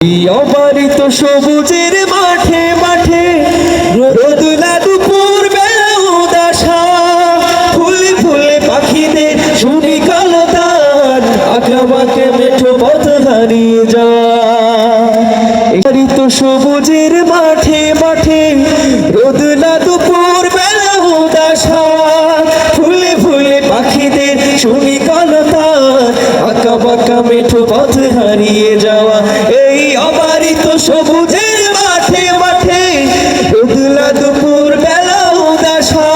অবারিত সবুজের মাঠে মাঠে রোদলা দুপুর বেলা উদাসা ফুলে ফুলে পাখিদের শুনি কলতান আঁকাবাঁকে মেঠো পথ হারিয়ে যায়। অবারিত সবুজের মাঠে মাঠে রোদলা দুপুর বেলা উদাসা ফুলে ফুলে পাখিদের শুনি কলতান আঁকাবাঁকা মেঠো পথ হারিয়ে যাওয়া। এই অবারিত সবুজের মাঠে মাঠে রোদলা দুপুর বেলা উদাসা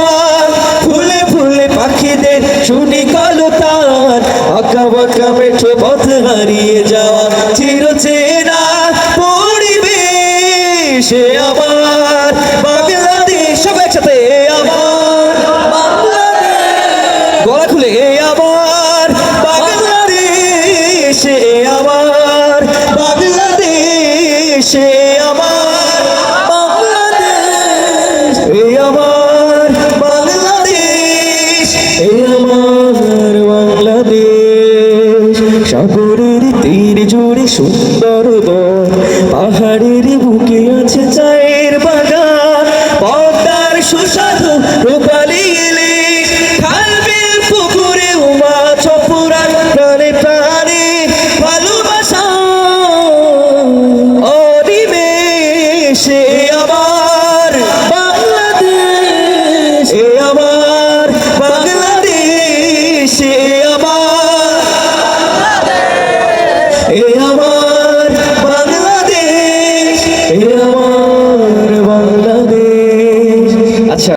ফুলে ফুলে পাখিদের শুনি কলতান আঁকাবাঁকা মেঠো পথ হারিয়ে যাওয়া। চিরচেনা পরিবেশে আবার বাংলাদেশ, সব একসাথে আবার বাংলাদেশ, গলা খুলে আবার বাংলাদেশে আবার বাংলাদেশে আমার বাংলাদেশ, এই আমার বাংলাদেশ, এই আমার বাংলাদেশ। সাগরের তীর জুড়ে সুন্দর বন, পাহাড়ের বুকে আছে চায়ের বাগান, পদ্মার সুস্বাদু